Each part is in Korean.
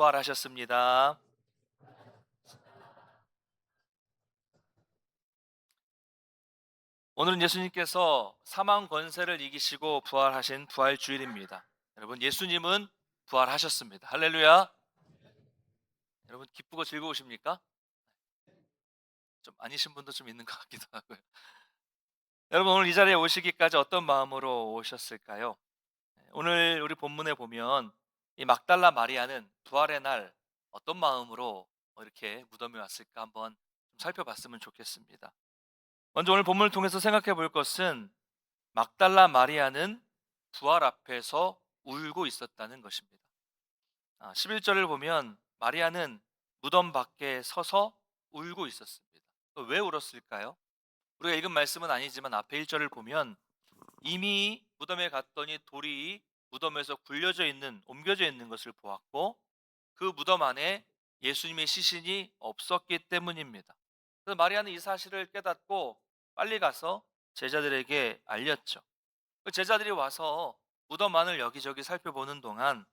부활하셨습니다. 오늘은 예수님께서 사망 권세를 이기시고 부활하신 부활 주일입니다. 여러분, 예수님은 부활하셨습니다. 할렐루야. 여러분, 기쁘고 즐거우십니까? 좀 아니신 분도 좀 있는 것 같기도 하고요. 여러분, 오늘 이 자리에 오시기까지 어떤 마음으로 오셨을까요? 오늘 우리 본문에 보면 이 막달라 마리아는 부활의 날 어떤 마음으로 이렇게 무덤에 왔을까 한번 좀 살펴봤으면 좋겠습니다. 먼저 오늘 본문을 통해서 생각해 볼 것은 막달라 마리아는 부활 앞에서 울고 있었다는 것입니다. 11절을 보면 마리아는 무덤 밖에 서서 울고 있었습니다. 왜 울었을까요? 우리가 읽은 말씀은 아니지만 앞에 1절을 보면 이미 무덤에 갔더니 돌이 무덤에서 옮겨져 있는 것을 보았고 그 무덤 안에 예수님의 시신이 없었기 때문입니다. 그래서 마리아는 이 사실을 깨닫고 빨리 가서 제자들에게 알렸죠. 그 제자들이 와서 무덤 안을 여기저기 살펴보는 동안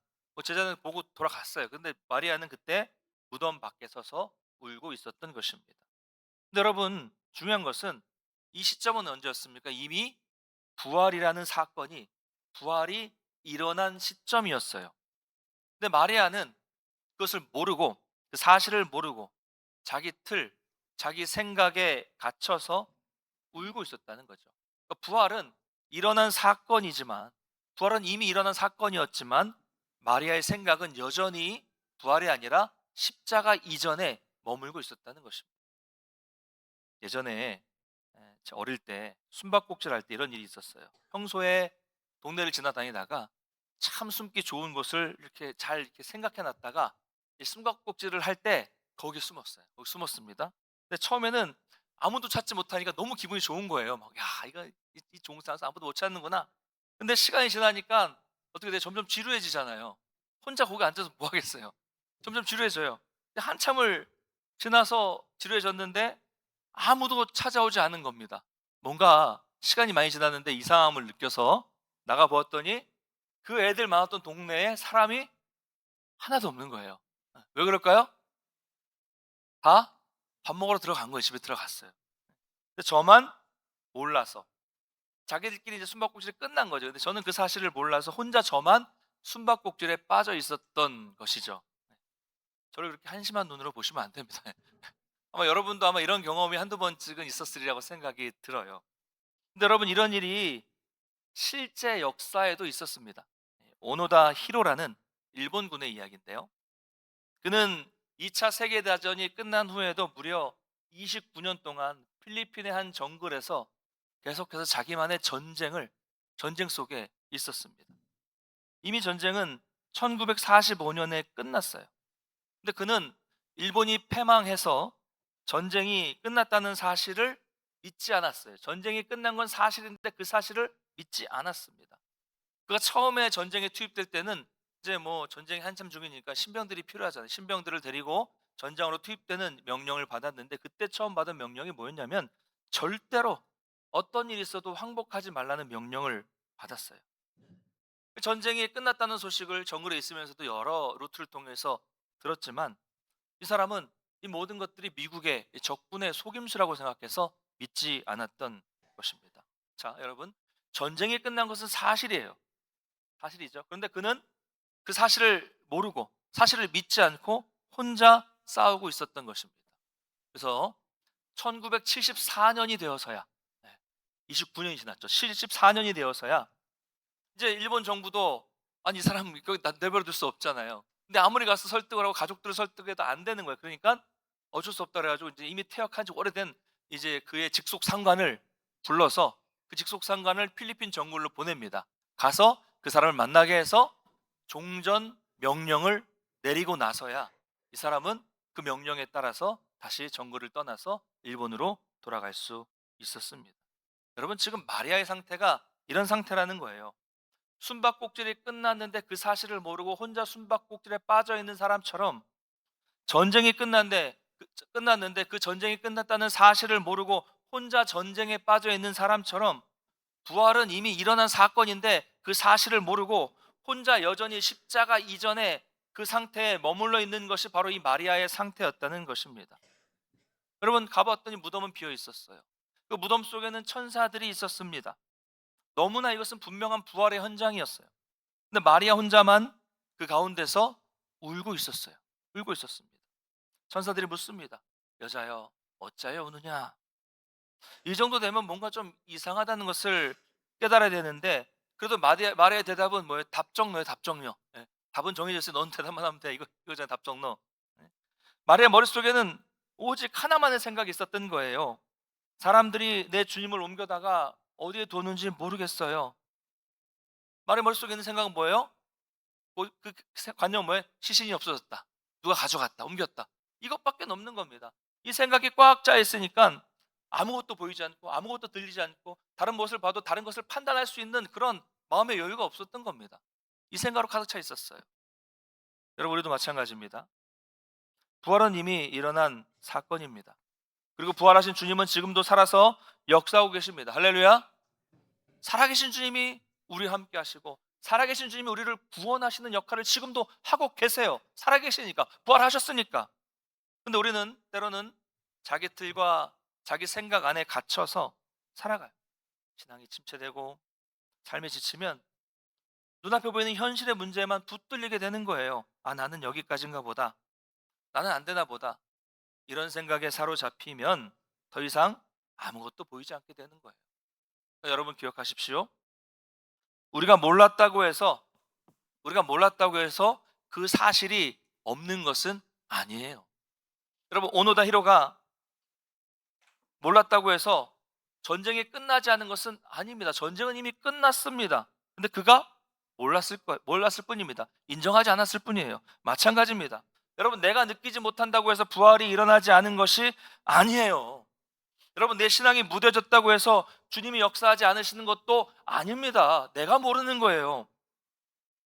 제자는 보고 돌아갔어요. 근데 마리아는 그때 무덤 밖에 서서 울고 있었던 것입니다. 근데 여러분, 중요한 것은 이 시점은 언제였습니까? 이미 부활이라는 사건이 부활이 일어난 시점이었어요. 근데 마리아는 그것을 모르고, 그 사실을 모르고 자기 생각에 갇혀서 울고 있었다는 거죠. 그러니까 부활은 이미 일어난 사건이었지만 마리아의 생각은 여전히 부활이 아니라 십자가 이전에 머물고 있었다는 것입니다. 예전에 저 어릴 때 숨바꼭질 할 때 이런 일이 있었어요. 평소에 동네를 지나다니다가 참 숨기 좋은 곳을 이렇게 잘 이렇게 생각해 놨다가 이 숨바꼭질을 할 때 거기 숨었어요. 거기 숨었습니다. 근데 처음에는 아무도 찾지 못하니까 너무 기분이 좋은 거예요. 막, 야, 이거 이 좋은 곳에서 아무도 못 찾는구나. 근데 시간이 지나니까 어떻게 돼? 점점 지루해지잖아요. 혼자 거기 앉아서 뭐 하겠어요? 점점 지루해져요. 근데 한참을 지나서 지루해졌는데 아무도 찾아오지 않은 겁니다. 뭔가 시간이 많이 지났는데 이상함을 느껴서 나가 보았더니 그 애들 많았던 동네에 사람이 하나도 없는 거예요. 왜 그럴까요? 다 밥 먹으러 들어간 거예요. 집에 들어갔어요. 근데 저만 몰라서 자기들끼리 이제 숨바꼭질이 끝난 거죠. 근데 저는 그 사실을 몰라서 혼자 저만 숨바꼭질에 빠져 있었던 것이죠. 저를 그렇게 한심한 눈으로 보시면 안 됩니다. 아마 여러분도 아마 이런 경험이 한두 번씩은 있었으리라고 생각이 들어요. 근데 여러분, 이런 일이 실제 역사에도 있었습니다. 오노다 히로라는 일본군의 이야기인데요. 그는 2차 세계대전이 끝난 후에도 무려 29년 동안 필리핀의 한 정글에서 계속해서 자기만의 전쟁 속에 있었습니다. 이미 전쟁은 1945년에 끝났어요. 근데 그는 일본이 패망해서 전쟁이 끝났다는 사실을 믿지 않았어요. 전쟁이 끝난 건 사실인데 그 사실을 믿지 않았습니다. 그가 처음에 전쟁에 투입될 때는 이제 뭐 전쟁이 한참 중이니까 신병들이 필요하잖아요. 신병들을 데리고 전장으로 투입되는 명령을 받았는데 그때 처음 받은 명령이 뭐였냐면 절대로 어떤 일이 있어도 항복하지 말라는 명령을 받았어요. 전쟁이 끝났다는 소식을 정글에 있으면서도 여러 루트를 통해서 들었지만 이 사람은 이 모든 것들이 미국의 적군의 속임수라고 생각해서 믿지 않았던 것입니다. 자, 여러분, 전쟁이 끝난 것은 사실이에요. 사실이죠. 그런데 그는 그 사실을 모르고 사실을 믿지 않고 혼자 싸우고 있었던 것입니다. 그래서 1974년이 되어서야 29년이 지났죠. 74년이 되어서야 이제 일본 정부도 아니 이 사람 여기 내버려 둘 수 없잖아요. 근데 아무리 가서 설득을 하고 가족들을 설득해도 안 되는 거예요. 그러니까 어쩔 수 없다 그래 가지고 이제 이미 퇴역한 지 오래된 이제 그의 직속 상관을 불러서 그 직속 상관을 필리핀 정글로 보냅니다. 가서 그 사람을 만나게 해서 종전 명령을 내리고 나서야 이 사람은 그 명령에 따라서 다시 정글을 떠나서 일본으로 돌아갈 수 있었습니다. 여러분, 지금 마리아의 상태가 이런 상태라는 거예요. 숨바꼭질이 끝났는데 그 사실을 모르고 혼자 숨바꼭질에 빠져 있는 사람처럼 전쟁이 끝났는데 그 전쟁이 끝났다는 사실을 모르고 혼자 전쟁에 빠져 있는 사람처럼 부활은 이미 일어난 사건인데 그 사실을 모르고 혼자 여전히 십자가 이전에 그 상태에 머물러 있는 것이 바로 이 마리아의 상태였다는 것입니다. 여러분, 가봤더니 무덤은 비어 있었어요. 그 무덤 속에는 천사들이 있었습니다. 너무나 이것은 분명한 부활의 현장이었어요. 근데 마리아 혼자만 그 가운데서 울고 있었어요. 울고 있었습니다. 천사들이 묻습니다. 여자여, 어찌하여 우느냐? 이 정도 되면 뭔가 좀 이상하다는 것을 깨달아야 되는데, 그래도 마리아의 대답은 뭐예요? 답정너예요, 답정너. 예. 답은 정해졌어요. 넌 대답만 하면 돼. 이거잖아요, 답정너. 예. 마리아 머릿속에는 오직 하나만의 생각이 있었던 거예요. 사람들이 내 주님을 옮겨다가 어디에 뒀는지 모르겠어요. 마리아 머릿속에 있는 생각은 뭐예요? 관념은 뭐예요? 시신이 없어졌다. 누가 가져갔다. 옮겼다. 이것밖에 없는 겁니다. 이 생각이 꽉 짜 있으니까 아무것도 보이지 않고 아무것도 들리지 않고 다른 무엇을 봐도 다른 것을 판단할 수 있는 그런 마음의 여유가 없었던 겁니다. 이 생각으로 가득 차 있었어요. 여러분, 우리도 마찬가지입니다. 부활은 이미 일어난 사건입니다. 그리고 부활하신 주님은 지금도 살아서 역사하고 계십니다. 할렐루야. 살아계신 주님이 우리와 함께 하시고 살아계신 주님이 우리를 구원하시는 역할을 지금도 하고 계세요. 살아계시니까, 부활하셨으니까. 근데 우리는 때로는 자기 틀과 자기 생각 안에 갇혀서 살아가요. 신앙이 침체되고 삶이 지치면 눈앞에 보이는 현실의 문제에만 붙들리게 되는 거예요. 아, 나는 여기까지인가 보다. 나는 안 되나 보다. 이런 생각에 사로잡히면 더 이상 아무것도 보이지 않게 되는 거예요. 그러니까 여러분, 기억하십시오. 우리가 몰랐다고 해서 그 사실이 없는 것은 아니에요. 여러분, 오노다 히로가 몰랐다고 해서 전쟁이 끝나지 않은 것은 아닙니다. 전쟁은 이미 끝났습니다. 근데 그가 몰랐을 뿐입니다. 인정하지 않았을 뿐이에요. 마찬가지입니다. 여러분, 내가 느끼지 못한다고 해서 부활이 일어나지 않은 것이 아니에요. 여러분, 내 신앙이 무뎌졌다고 해서 주님이 역사하지 않으시는 것도 아닙니다. 내가 모르는 거예요.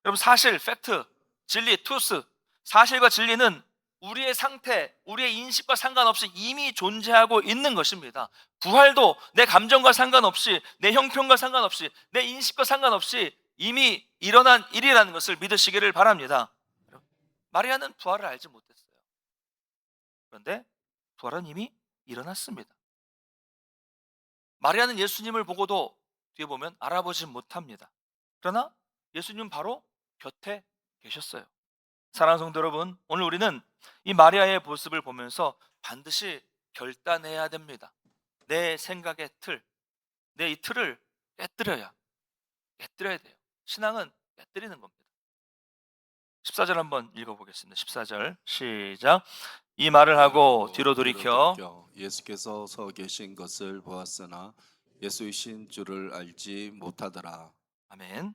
여러분, 사실, 팩트, 진리, 투스, 사실과 진리는 우리의 상태, 우리의 인식과 상관없이 이미 존재하고 있는 것입니다. 부활도 내 감정과 상관없이, 내 형편과 상관없이, 내 인식과 상관없이 이미 일어난 일이라는 것을 믿으시기를 바랍니다. 마리아는 부활을 알지 못했어요. 그런데 부활은 이미 일어났습니다. 마리아는 예수님을 보고도 뒤에 보면 알아보지 못합니다. 그러나 예수님은 바로 곁에 계셨어요. 사랑하는 성도 여러분, 오늘 우리는 이 마리아의 모습을 보면서 반드시 결단해야 됩니다. 내 생각의 틀, 내 이 틀을 깨뜨려야 돼요. 신앙은 깨뜨리는 겁니다. 14절 한번 읽어보겠습니다. 14절 시작. 이 말을 하고 뒤로 돌이켜 예수께서 서 계신 것을 보았으나 예수이신 줄을 알지 못하더라. 아멘.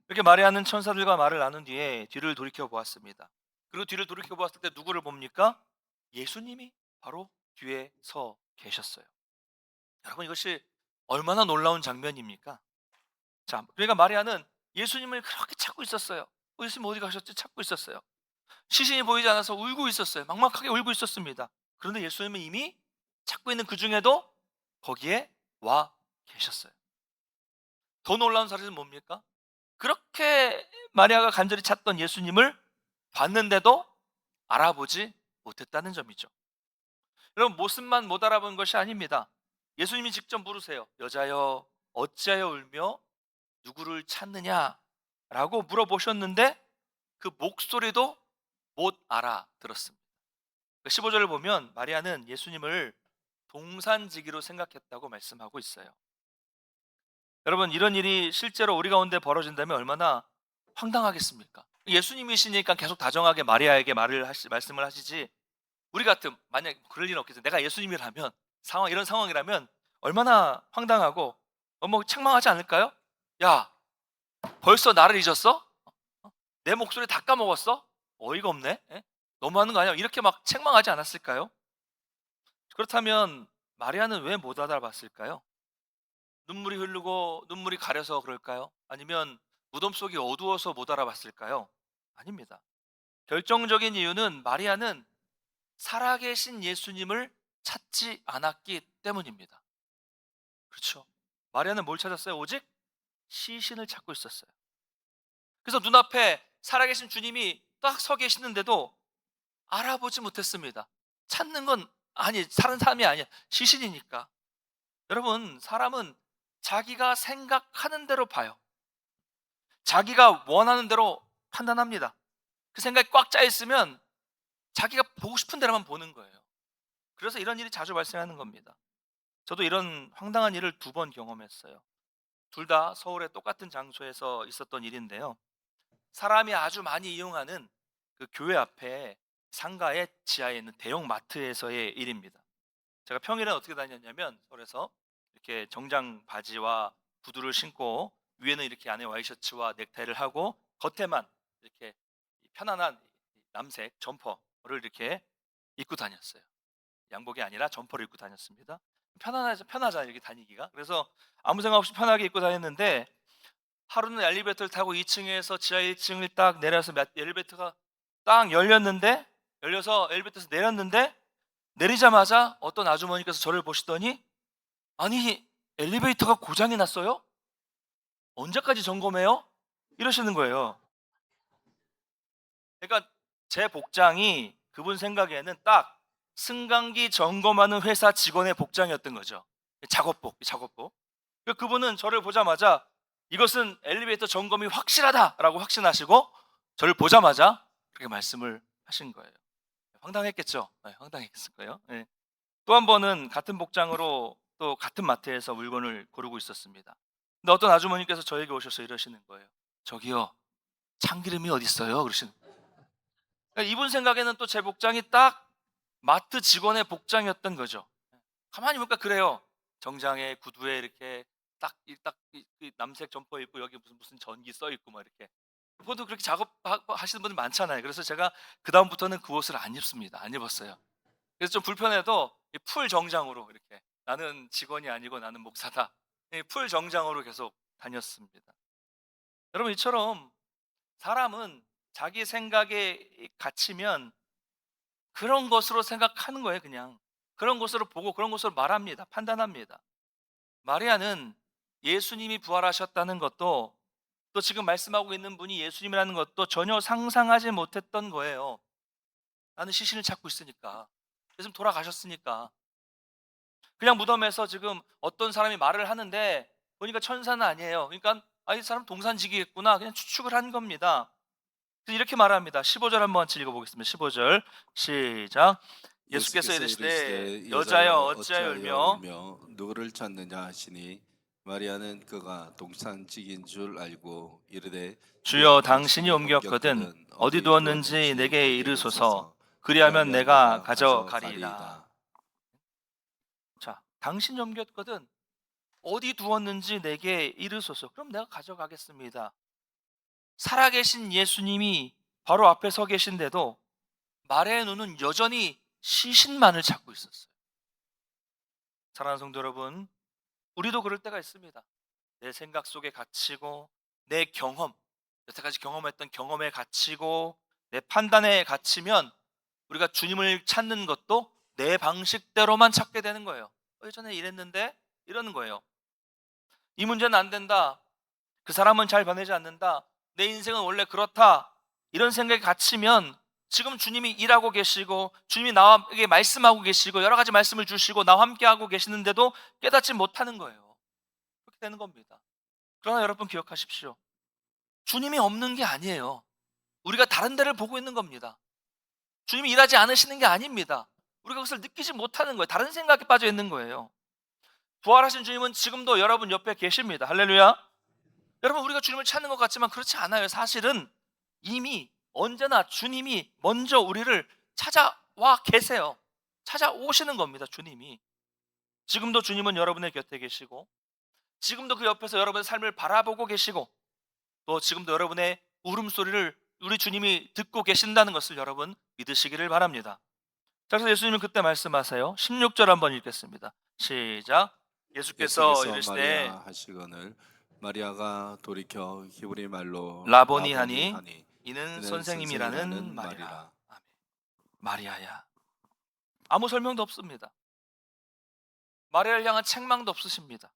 이렇게 마리아는 천사들과 말을 나눈 뒤에 뒤를 돌이켜 보았습니다. 그리고 뒤를 돌이켜 보았을 때 누구를 봅니까? 예수님이 바로 뒤에 서 계셨어요. 여러분, 이것이 얼마나 놀라운 장면입니까? 자, 그러니까 마리아는 예수님을 그렇게 찾고 있었어요. 예수님 어디 가셨지? 찾고 있었어요. 시신이 보이지 않아서 울고 있었어요. 막막하게 울고 있었습니다. 그런데 예수님은 이미 찾고 있는 그 중에도 거기에 와 계셨어요. 더 놀라운 사실은 뭡니까? 그렇게 마리아가 간절히 찾던 예수님을 봤는데도 알아보지 못했다는 점이죠. 여러분, 모습만 못 알아본 것이 아닙니다. 예수님이 직접 물으세요. 여자여, 어찌하여 울며 누구를 찾느냐라고 물어보셨는데 그 목소리도 못 알아들었습니다. 15절을 보면 마리아는 예수님을 동산지기로 생각했다고 말씀하고 있어요. 여러분, 이런 일이 실제로 우리 가운데 벌어진다면 얼마나 황당하겠습니까? 예수님이시니까 계속 다정하게 마리아에게 말씀을 하시지, 우리 같으면 만약 그럴 일은 없겠어요. 내가 예수님이라면, 이런 상황이라면 얼마나 황당하고 책망하지 않을까요? 야, 벌써 나를 잊었어? 내 목소리 다 까먹었어? 어이가 없네. 에? 너무하는 거 아니야? 이렇게 막 책망하지 않았을까요? 그렇다면 마리아는 왜 못 알아봤을까요? 눈물이 흐르고 눈물이 가려서 그럴까요? 아니면 무덤 속이 어두워서 못 알아봤을까요? 아닙니다. 결정적인 이유는 마리아는 살아계신 예수님을 찾지 않았기 때문입니다. 그렇죠. 마리아는 뭘 찾았어요? 오직 시신을 찾고 있었어요. 그래서 눈앞에 살아계신 주님이 딱 서 계시는데도 알아보지 못했습니다. 찾는 건 다른 사람이 아니야. 시신이니까. 여러분, 사람은 자기가 생각하는 대로 봐요. 자기가 원하는 대로 판단합니다. 그 생각이 꽉 짜 있으면 자기가 보고 싶은 대로만 보는 거예요. 그래서 이런 일이 자주 발생하는 겁니다. 저도 이런 황당한 일을 2번 경험했어요. 둘 다 서울의 똑같은 장소에서 있었던 일인데요. 사람이 아주 많이 이용하는 그 교회 앞에 상가의 지하에 있는 대형 마트에서의 일입니다. 제가 평일엔 어떻게 다녔냐면 서울에서 이렇게 정장 바지와 구두를 신고 위에는 이렇게 안에 와이셔츠와 넥타이를 하고 겉에만 이렇게 편안한 남색 점퍼를 이렇게 입고 다녔어요. 양복이 아니라 점퍼를 입고 다녔습니다. 편하잖아요, 이렇게 다니기가. 그래서 아무 생각 없이 편하게 입고 다녔는데 하루는 엘리베이터를 타고 2층에서 지하 1층을 딱 내려서 엘리베이터가 딱 열려서 엘리베이터에서 내렸는데 내리자마자 어떤 아주머니께서 저를 보시더니 "아니, 엘리베이터가 고장이 났어요? 언제까지 점검해요?" 이러시는 거예요. 그러니까 제 복장이 그분 생각에는 딱 승강기 점검하는 회사 직원의 복장이었던 거죠. 작업복. 그분은 저를 보자마자 "이것은 엘리베이터 점검이 확실하다."라고 확신하시고 저를 보자마자 그렇게 말씀을 하신 거예요. 황당했겠죠. 네, 황당했을 거예요. 예. 또 한 번은 같은 복장으로 또 같은 마트에서 물건을 고르고 있었습니다. 근데 어떤 아주머니께서 저에게 오셔서 이러시는 거예요. "저기요, 참기름이 어디 있어요?" 그러시는 거예요. 그러니까 이분 생각에는 또 제 복장이 딱 마트 직원의 복장이었던 거죠. 가만히 보니까 그래요. 정장에 구두에 이렇게 이 남색 점퍼 입고 여기 무슨 전기 써 있고 막 이렇게. 보통 그렇게 하시는 분들 많잖아요. 그래서 제가 그다음부터는 그 옷을 안 입습니다. 안 입었어요. 그래서 좀 불편해도 이 풀 정장으로 이렇게 '나는 직원이 아니고 나는 목사다.' 이 풀 정장으로 계속 다녔습니다. 여러분, 이처럼 사람은 자기 생각에 갇히면 그런 것으로 생각하는 거예요, 그냥. 그런 것으로 보고 그런 것으로 말합니다. 판단합니다. 마리아는 예수님이 부활하셨다는 것도 또 지금 말씀하고 있는 분이 예수님이라는 것도 전혀 상상하지 못했던 거예요. 나는 시신을 찾고 있으니까. 예수님 돌아가셨으니까. 그냥 무덤에서 지금 어떤 사람이 말을 하는데 보니까 천사는 아니에요. 그러니까 이 사람 동산지기겠구나. 그냥 추측을 한 겁니다. 그래서 이렇게 말합니다. 15절 한번 같이 읽어보겠습니다. 15절 시작. 예수께서 예수께서 이르시되 이르시되 여자여 여자여 어찌하여 어찌하여 울며 울며 누구를 찾느냐 하시니 마리아는 그가 동산직인 줄 알고 이르되 주여 당신이 옮겼거든 어디 두었는지 내게 이르소서 그리하면 내가 가져가리이다. 가져가리이다. 자, 당신이 옮겼거든 어디 두었는지 내게 이르소서. 그럼 내가 가져가겠습니다. 살아계신 예수님이 바로 앞에 서 계신데도 마리아의 눈은 여전히 시신만을 찾고 있었어요. 사랑하는 성도 여러분, 우리도 그럴 때가 있습니다. 내 생각 속에 갇히고 내 경험, 여태까지 경험했던 경험에 갇히고 내 판단에 갇히면 우리가 주님을 찾는 것도 내 방식대로만 찾게 되는 거예요. 예전에 이랬는데 이러는 거예요. 이 문제는 안 된다. 그 사람은 잘 변하지 않는다. 내 인생은 원래 그렇다. 이런 생각에 갇히면 지금 주님이 일하고 계시고 주님이 나에게 말씀하고 계시고 여러 가지 말씀을 주시고 나와 함께 하고 계시는데도 깨닫지 못하는 거예요. 그렇게 되는 겁니다. 그러나 여러분 기억하십시오. 주님이 없는 게 아니에요. 우리가 다른 데를 보고 있는 겁니다. 주님이 일하지 않으시는 게 아닙니다. 우리가 그것을 느끼지 못하는 거예요. 다른 생각에 빠져 있는 거예요. 부활하신 주님은 지금도 여러분 옆에 계십니다. 할렐루야. 여러분, 우리가 주님을 찾는 것 같지만 그렇지 않아요. 사실은 이미 언제나 주님이 먼저 우리를 찾아와 계세요. 찾아오시는 겁니다. 주님이. 지금도 주님은 여러분의 곁에 계시고 지금도 그 옆에서 여러분의 삶을 바라보고 계시고 또 지금도 여러분의 울음소리를 우리 주님이 듣고 계신다는 것을 여러분 믿으시기를 바랍니다. 자, 그래서 예수님은 그때 말씀하세요. 16절 한번 읽겠습니다. 시작. 예수께서 예수께서 이르시되 마리아 하시거늘 마리아가 돌이켜 히브리 말로 라보니 라보니 하니 하니 이는 이는 선생님이라는 선생이라는 말이라. 말이라. 아멘. 마리아야. 아무 설명도 없습니다. 마리아를 향한 책망도 없으십니다.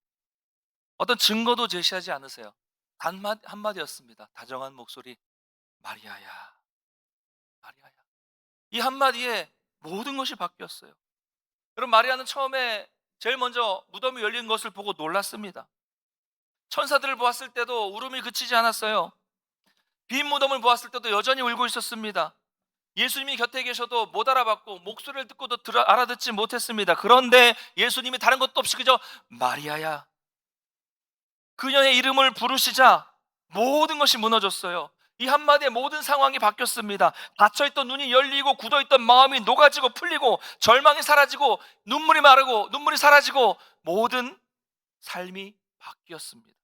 어떤 증거도 제시하지 않으세요. 한마디였습니다. 다정한 목소리. 마리아야. 마리아야. 이 한마디에 모든 것이 바뀌었어요. 여러분, 마리아는 처음에 제일 먼저 무덤이 열린 것을 보고 놀랐습니다. 천사들을 보았을 때도 울음이 그치지 않았어요. 빈 무덤을 보았을 때도 여전히 울고 있었습니다. 예수님이 곁에 계셔도 못 알아봤고 목소리를 듣고도 알아듣지 못했습니다. 그런데 예수님이 다른 것도 없이 그저 마리아야, 그녀의 이름을 부르시자 모든 것이 무너졌어요. 이 한마디에 모든 상황이 바뀌었습니다. 닫혀있던 눈이 열리고 굳어있던 마음이 녹아지고 풀리고 절망이 사라지고 눈물이 마르고 눈물이 사라지고 모든 삶이 바뀌었습니다.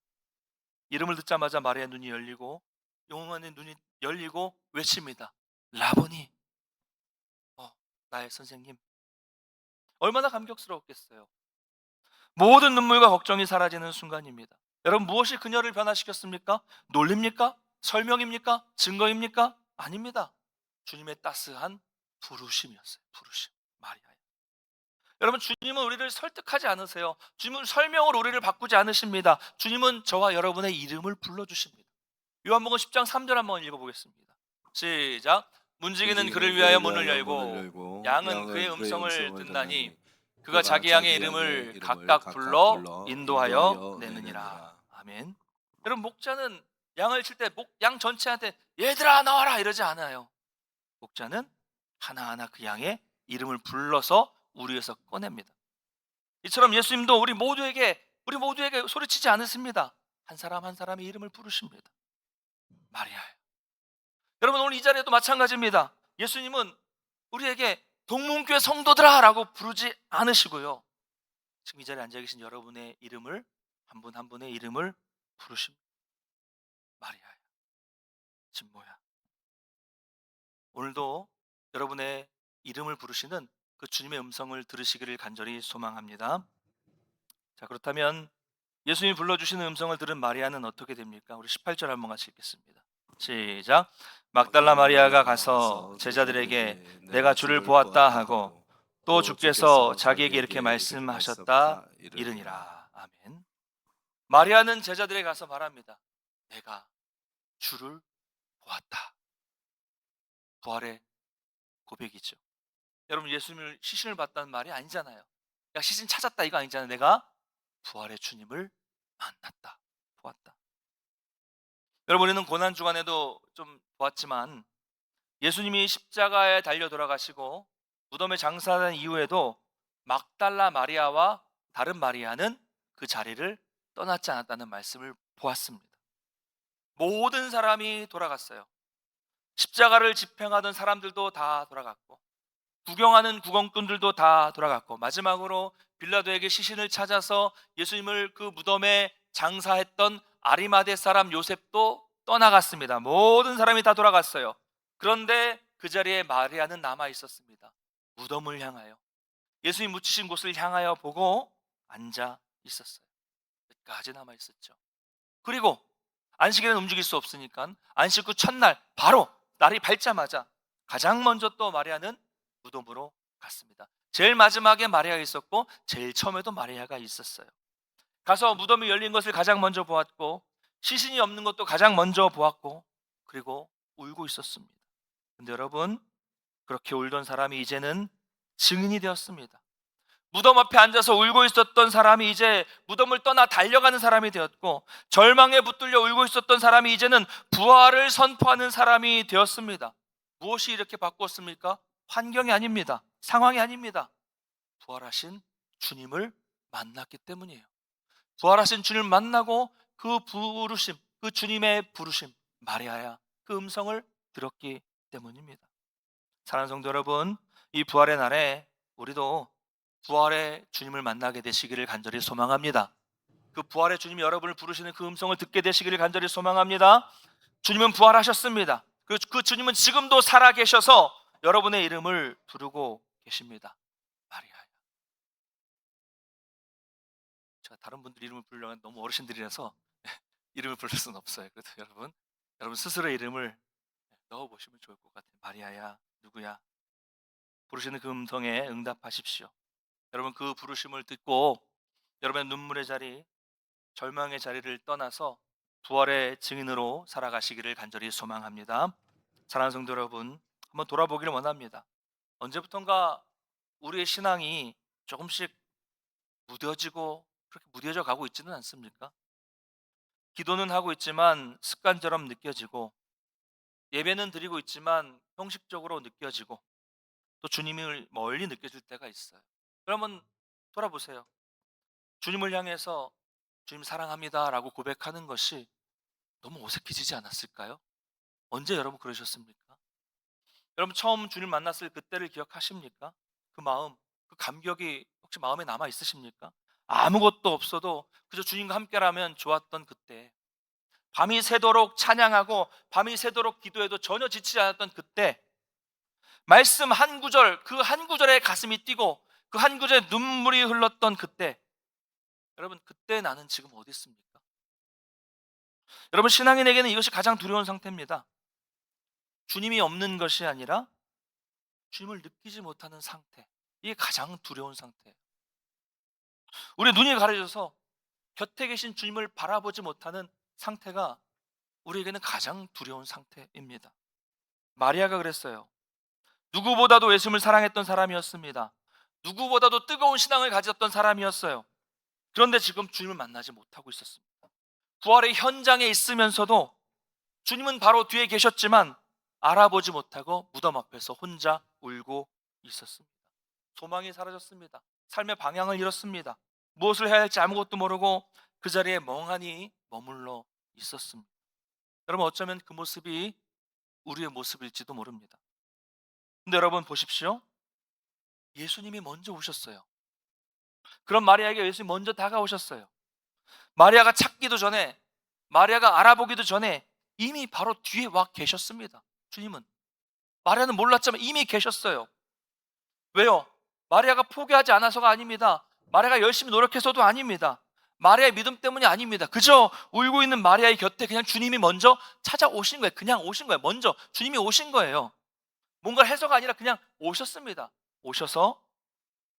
이름을 듣자마자 마리아의 눈이 열리고 요한의 눈이 열리고 외칩니다. 라보니, 나의 선생님. 얼마나 감격스러웠겠어요. 모든 눈물과 걱정이 사라지는 순간입니다. 여러분, 무엇이 그녀를 변화시켰습니까? 놀림입니까? 설명입니까? 증거입니까? 아닙니다. 주님의 따스한 부르심이었어요. 부르심. 마리아요. 여러분, 주님은 우리를 설득하지 않으세요. 주님은 설명으로 우리를 바꾸지 않으십니다. 주님은 저와 여러분의 이름을 불러주십니다. 요한복음 10장 3절 한번 읽어보겠습니다. 시작. 문지기는 그를 위하여 문을 열고 양은 그의 음성을 듣나니 그가 자기 양의 이름을 각각 불러 인도하여 내느니라. 아멘. 여러분, 목자는 양을 칠 때 양 전체한테 얘들아 나와라 이러지 않아요. 목자는 하나하나 그 양의 이름을 불러서 우리 위해서 꺼냅니다. 이처럼 예수님도 우리 모두에게 소리치지 않으십니다. 한 사람 한 사람의 이름을 부르십니다. 마리아요. 여러분, 오늘 이 자리에도 마찬가지입니다. 예수님은 우리에게 동문교회 성도들아 라고 부르지 않으시고요, 지금 이 자리에 앉아 계신 여러분의 이름을, 한 분 한 분의 이름을 부르십니다. 마리아야, 진모야. 오늘도 여러분의 이름을 부르시는 그 주님의 음성을 들으시기를 간절히 소망합니다. 자, 그렇다면 예수님이 불러주시는 음성을 들은 마리아는 어떻게 됩니까? 우리 18절 한번 같이 읽겠습니다. 시작. 막달라 마리아가 가서 제자들에게 내가 주를 보았다 하고 또 주께서 자기에게 이렇게 말씀하셨다 이르니라. 아멘. 마리아는 제자들에게 가서 말합니다. 내가 주를 보았다. 부활의 고백이죠. 여러분, 예수님을 시신을 봤다는 말이 아니잖아요. 야, 시신 찾았다 이거 아니잖아요. 내가 부활의 주님을 만났다, 보았다. 여러분, 우리는 고난 주간에도 좀 보았지만 예수님이 십자가에 달려 돌아가시고 무덤에 장사된 이후에도 막달라 마리아와 다른 마리아는 그 자리를 떠났지 않았다는 말씀을 보았습니다. 모든 사람이 돌아갔어요. 십자가를 집행하던 사람들도 다 돌아갔고 구경하는 구경꾼들도 다 돌아갔고 마지막으로 빌라도에게 시신을 찾아서 예수님을 그 무덤에 장사했던 아리마대 사람 요셉도 떠나갔습니다. 모든 사람이 다 돌아갔어요. 그런데 그 자리에 마리아는 남아 있었습니다. 무덤을 향하여, 예수님 묻히신 곳을 향하여 보고 앉아 있었어요. 끝까지 남아 있었죠. 그리고 안식일은 움직일 수 없으니까 안식 후 첫날 바로 날이 밝자마자 가장 먼저 또 마리아는 무덤으로 갔습니다. 제일 마지막에 마리아가 있었고 제일 처음에도 마리아가 있었어요. 가서 무덤이 열린 것을 가장 먼저 보았고 시신이 없는 것도 가장 먼저 보았고 그리고 울고 있었습니다. 근데 여러분, 그렇게 울던 사람이 이제는 증인이 되었습니다. 무덤 앞에 앉아서 울고 있었던 사람이 이제 무덤을 떠나 달려가는 사람이 되었고 절망에 붙들려 울고 있었던 사람이 이제는 부활을 선포하는 사람이 되었습니다. 무엇이 이렇게 바꾸었습니까? 환경이 아닙니다. 상황이 아닙니다. 부활하신 주님을 만났기 때문이에요. 부활하신 주님을 만나고 그 부르심, 그 주님의 부르심, 마리아야, 그 음성을 들었기 때문입니다. 사랑하는 성도 여러분, 이 부활의 날에 우리도 부활의 주님을 만나게 되시기를 간절히 소망합니다. 그 부활의 주님이 여러분을 부르시는 그 음성을 듣게 되시기를 간절히 소망합니다. 주님은 부활하셨습니다. 그 주님은 지금도 살아계셔서 여러분의 이름을 부르고 계십니다. 마리아야. 제가 다른 분들 이름을 부르려면 너무 어르신들이라서 이름을 부를 수는 없어요. 그래서 여러분 스스로의 이름을 넣어보시면 좋을 것 같아요. 마리아야, 누구야? 부르시는 그 음성에 응답하십시오. 여러분, 그 부르심을 듣고 여러분의 눈물의 자리, 절망의 자리를 떠나서 부활의 증인으로 살아가시기를 간절히 소망합니다. 사랑하는 성도 여러분, 한번 돌아보기를 원합니다. 언제부턴가 우리의 신앙이 조금씩 무뎌지고 그렇게 무뎌져 가고 있지는 않습니까? 기도는 하고 있지만 습관처럼 느껴지고, 예배는 드리고 있지만 형식적으로 느껴지고, 또 주님을 멀리 느껴질 때가 있어요. 그러면 돌아보세요. 주님을 향해서 주님 사랑합니다라고 고백하는 것이 너무 어색해지지 않았을까요? 언제 여러분 그러셨습니까? 여러분 처음 주님 만났을 그때를 기억하십니까? 그 마음, 그 감격이 혹시 마음에 남아 있으십니까? 아무것도 없어도 그저 주님과 함께라면 좋았던 그때, 밤이 새도록 찬양하고 밤이 새도록 기도해도 전혀 지치지 않았던 그때, 말씀 한 구절, 그 한 구절에 가슴이 뛰고 그 한 구절에 눈물이 흘렀던 그때, 여러분 그때 나는 지금 어디 있습니까? 여러분 신앙인에게는 이것이 가장 두려운 상태입니다. 주님이 없는 것이 아니라 주님을 느끼지 못하는 상태, 이게 가장 두려운 상태예요. 우리 눈이 가려져서 곁에 계신 주님을 바라보지 못하는 상태가 우리에게는 가장 두려운 상태입니다. 마리아가 그랬어요. 누구보다도 예수님을 사랑했던 사람이었습니다. 누구보다도 뜨거운 신앙을 가졌던 사람이었어요. 그런데 지금 주님을 만나지 못하고 있었습니다. 부활의 현장에 있으면서도 주님은 바로 뒤에 계셨지만 알아보지 못하고 무덤 앞에서 혼자 울고 있었습니다. 소망이 사라졌습니다. 삶의 방향을 잃었습니다. 무엇을 해야 할지 아무것도 모르고 그 자리에 멍하니 머물러 있었습니다. 여러분 어쩌면 그 모습이 우리의 모습일지도 모릅니다. 근데 여러분 보십시오. 예수님이 먼저 오셨어요. 그럼 마리아에게 예수님이 먼저 다가오셨어요. 마리아가 찾기도 전에, 마리아가 알아보기도 전에 이미 바로 뒤에 와 계셨습니다. 주님은. 마리아는 몰랐지만 이미 계셨어요. 왜요? 마리아가 포기하지 않아서가 아닙니다. 마리아가 열심히 노력해서도 아닙니다. 마리아의 믿음 때문이 아닙니다. 그저 울고 있는 마리아의 곁에 그냥 주님이 먼저 찾아오신 거예요. 그냥 오신 거예요. 먼저 주님이 오신 거예요. 뭔가를 해서가 아니라 그냥 오셨습니다. 오셔서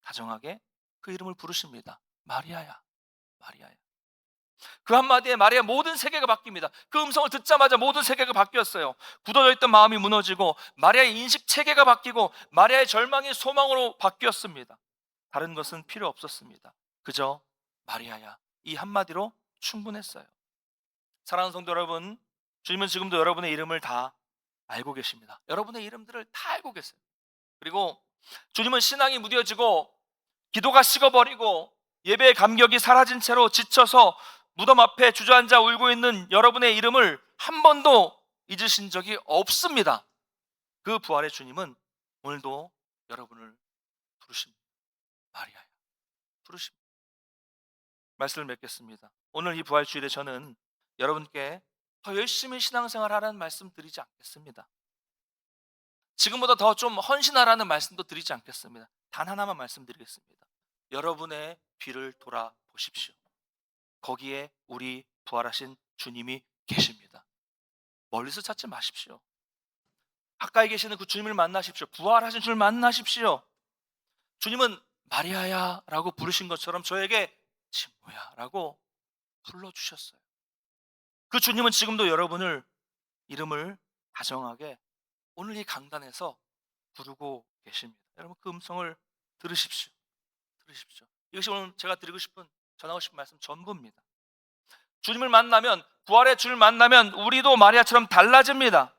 다정하게 그 이름을 부르십니다. 마리아야, 마리아야. 그 한마디에 마리아 모든 세계가 바뀝니다. 그 음성을 듣자마자 모든 세계가 바뀌었어요. 굳어져 있던 마음이 무너지고 마리아의 인식 체계가 바뀌고 마리아의 절망이 소망으로 바뀌었습니다. 다른 것은 필요 없었습니다. 그저 마리아야, 이 한마디로 충분했어요. 사랑하는 성도 여러분, 주님은 지금도 여러분의 이름을 다 알고 계십니다. 여러분의 이름들을 다 알고 계세요. 그리고 주님은 신앙이 무뎌지고 기도가 식어버리고 예배의 감격이 사라진 채로 지쳐서 무덤 앞에 주저앉아 울고 있는 여러분의 이름을 한 번도 잊으신 적이 없습니다. 그 부활의 주님은 오늘도 여러분을 부르십니다. 마리아야, 부르십니다. 말씀을 맺겠습니다. 오늘 이 부활주일에 저는 여러분께 더 열심히 신앙생활 하라는 말씀 드리지 않겠습니다. 지금보다 더 좀 헌신하라는 말씀도 드리지 않겠습니다. 단 하나만 말씀드리겠습니다. 여러분의 뒤를 돌아보십시오. 거기에 우리 부활하신 주님이 계십니다. 멀리서 찾지 마십시오. 가까이 계시는 그 주님을 만나십시오. 부활하신 주님을 만나십시오. 주님은 마리아야 라고 부르신 것처럼 저에게 친모야 라고 불러주셨어요. 그 주님은 지금도 여러분을 이름을 다정하게 오늘 이 강단에서 부르고 계십니다. 여러분 그 음성을 들으십시오. 들으십시오. 이것이 오늘 제가 드리고 싶은, 전하고 싶은 말씀 전부입니다. 주님을 만나면, 부활의 주를 만나면 우리도 마리아처럼 달라집니다.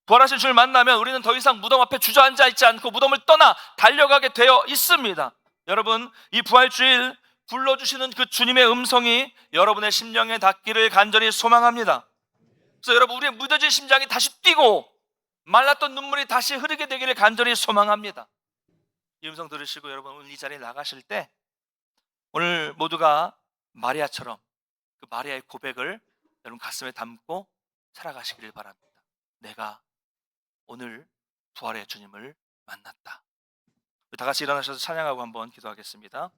부활하신 주를 만나면 우리는 더 이상 무덤 앞에 주저앉아 있지 않고 무덤을 떠나 달려가게 되어 있습니다. 여러분 이 부활주일 불러주시는 그 주님의 음성이 여러분의 심령에 닿기를 간절히 소망합니다. 그래서 여러분 우리의 무뎌진 심장이 다시 뛰고 말랐던 눈물이 다시 흐르게 되기를 간절히 소망합니다. 이 음성 들으시고 여러분 오늘 이 자리에 나가실 때 오늘 모두가 마리아처럼 그 마리아의 고백을 여러분 가슴에 담고 살아가시기를 바랍니다. 내가 오늘 부활의 주님을 만났다. 다 같이 일어나셔서 찬양하고 한번 기도하겠습니다.